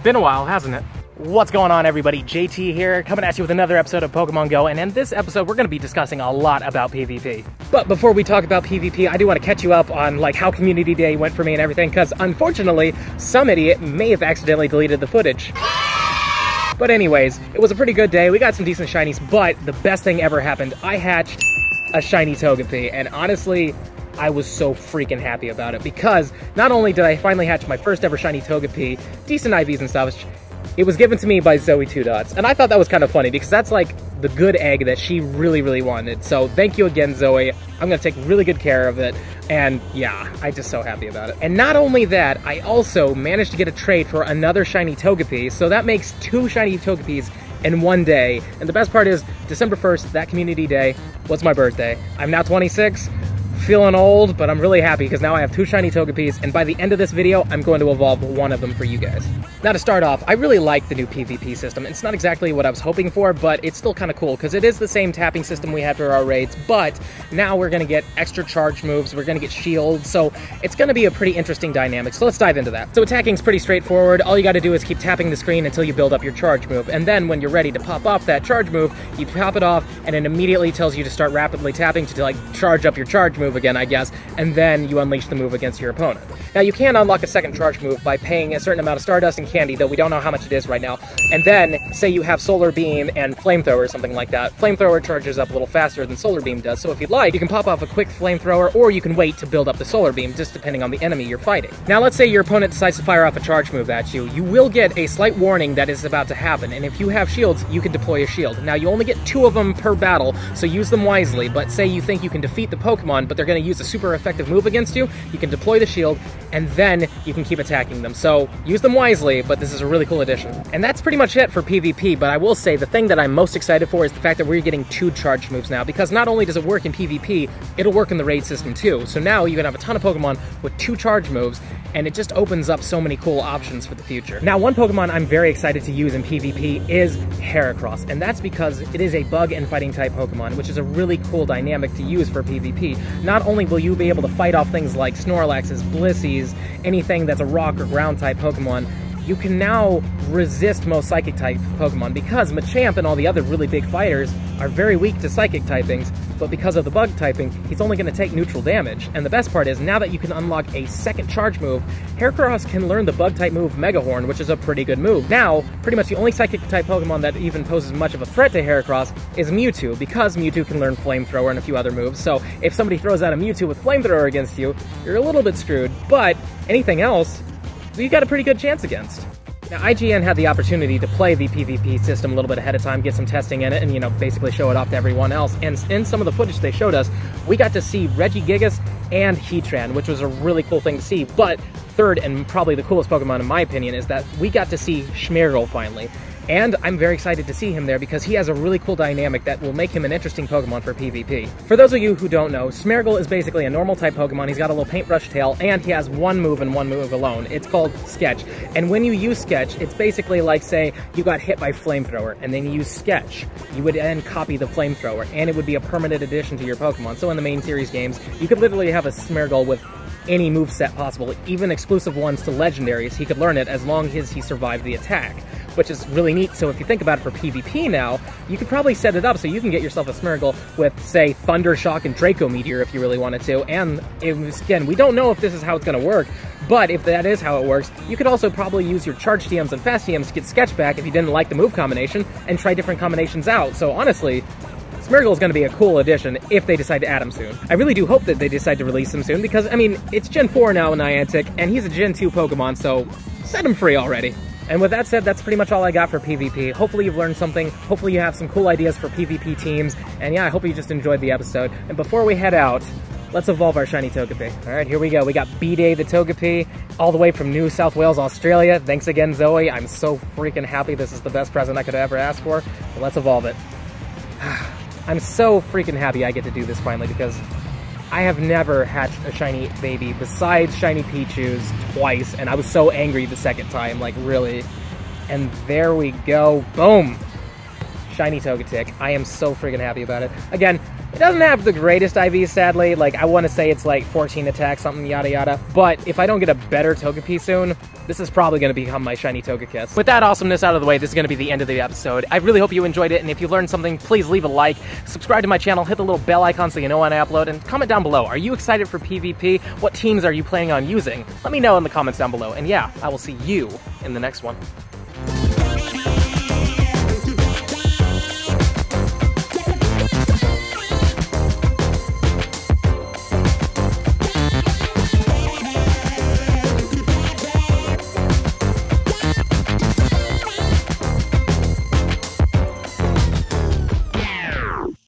been a while, hasn't it? What's going on, everybody? JT here, coming at you with another episode of Pokemon Go, and in this episode we're going to be discussing a lot about PvP. But before we talk about PvP, I do want to catch you up on like how Community Day went for me and everything, because unfortunately, some idiot may have accidentally deleted the footage. But anyways, it was a pretty good day. We got some decent shinies, but the best thing ever happened. I hatched a shiny Togepi, and honestly, I was so freaking happy about it, because not only did I finally hatch my first ever shiny Togepi, decent IVs and stuff, it was given to me by Zoe 2 Dots, and I thought that was kind of funny because that's like the good egg that she really wanted. So thank you again, Zoe. I'm gonna take really good care of it, and yeah, I'm just so happy about it. And not only that, I also managed to get a trade for another shiny Togepi, so that makes 2 shiny Togepis in one day. And the best part is, December 1st, that Community Day, was my birthday. I'm now 26. Feeling old, but I'm really happy because now I have 2 shiny Togepis, and by the end of this video, I'm going to evolve one of them for you guys. Now to start off, I really like the new PvP system. It's not exactly what I was hoping for, but it's still kind of cool because it is the same tapping system we had for our raids, but now we're going to get extra charge moves, we're going to get shields, so it's going to be a pretty interesting dynamic, so let's dive into that. So attacking's pretty straightforward. All you got to do is keep tapping the screen until you build up your charge move, and then when you're ready to pop off that charge move, you pop it off, and it immediately tells you to start rapidly tapping to like charge up your charge move again, I guess, and then you unleash the move against your opponent. Now you can unlock a second charge move by paying a certain amount of Stardust and Candy, though we don't know how much it is right now, and then say you have Solar Beam and Flamethrower or something like that. Flamethrower charges up a little faster than Solar Beam does, so if you'd like, you can pop off a quick Flamethrower, or you can wait to build up the Solar Beam, just depending on the enemy you're fighting. Now let's say your opponent decides to fire off a charge move at you. You will get a slight warning that is about to happen, and if you have shields, you can deploy a shield. Now you only get 2 of them per battle, so use them wisely, but say you think you can defeat the Pokemon, but they're going to use a super effective move against you, you can deploy the shield, and then you can keep attacking them. So use them wisely, but this is a really cool addition. And that's pretty much it for PvP, but I will say the thing that I'm most excited for is the fact that we're getting 2 charge moves now, because not only does it work in PvP, it'll work in the raid system too. So now you can have a ton of Pokemon with 2 charge moves, and it just opens up so many cool options for the future. Now, one Pokemon I'm very excited to use in PvP is Heracross, and that's because it is a bug and fighting type Pokemon, which is a really cool dynamic to use for PvP. Not only will you be able to fight off things like Snorlaxes, Blissies, anything that's a rock or ground type Pokemon, you can now resist most Psychic type Pokemon, because Machamp and all the other really big fighters are very weak to Psychic typings, but because of the bug typing, he's only going to take neutral damage. And the best part is, now that you can unlock a second charge move, Heracross can learn the bug type move Mega Horn, which is a pretty good move. Now, pretty much the only Psychic type Pokemon that even poses much of a threat to Heracross is Mewtwo, because Mewtwo can learn Flamethrower and a few other moves, so if somebody throws out a Mewtwo with Flamethrower against you, you're a little bit screwed, but anything else, you got a pretty good chance against. Now, IGN had the opportunity to play the PvP system a little bit ahead of time, get some testing in it, and, you know, basically show it off to everyone else. And in some of the footage they showed us, we got to see Regigigas and Heatran, which was a really cool thing to see. But third, and probably the coolest Pokemon in my opinion, is that we got to see Smeargle finally. And I'm very excited to see him there because he has a really cool dynamic that will make him an interesting Pokemon for PvP. For those of you who don't know, Smeargle is basically a normal type Pokemon. He's got a little paintbrush tail, and he has one move and one move alone. It's called Sketch. And when you use Sketch, it's basically like, say, you got hit by Flamethrower, and then you use Sketch. You would then copy the Flamethrower, and it would be a permanent addition to your Pokemon. So in the main series games, you could literally have a Smeargle with any moveset possible, even exclusive ones to legendaries. He could learn it as long as he survived the attack, which is really neat. So if you think about it for PvP now, you could probably set it up so you can get yourself a Smeargle with, say, Thunder Shock and Draco Meteor if you really wanted to. And again, we don't know if this is how it's going to work, but if that is how it works, you could also probably use your Charge TMs and Fast TMs to get Sketch back if you didn't like the move combination, and try different combinations out. So honestly, Smeargle is going to be a cool addition if they decide to add him soon. I really do hope that they decide to release him soon, because, I mean, it's Gen 4 now in Niantic, and he's a Gen 2 Pokemon, so set him free already. And with that said, that's pretty much all I got for PvP. Hopefully you've learned something, hopefully you have some cool ideas for PvP teams, and yeah, I hope you just enjoyed the episode. And before we head out, let's evolve our shiny Togepi. Alright, here we go. We got B-Day the Togepi, all the way from New South Wales, Australia. Thanks again, Zoe. I'm so freaking happy. This is the best present I could ever ask for. But let's evolve it. I'm so freaking happy I get to do this finally, because I have never hatched a shiny baby besides shiny Pichu's twice, and I was so angry the second time, like really. And there we go. Boom! Shiny Togetic. I am so freaking happy about it. Again, doesn't have the greatest IV, sadly. Like, I want to say it's like 14 attack, something yada yada. But if I don't get a better Togepi soon, this is probably going to become my shiny Togekiss. With that awesomeness out of the way, this is going to be the end of the episode. I really hope you enjoyed it, and if you learned something, please leave a like, subscribe to my channel, hit the little bell icon so you know when I upload, and comment down below. Are you excited for PvP? What teams are you planning on using? Let me know in the comments down below, and yeah, I will see you in the next one.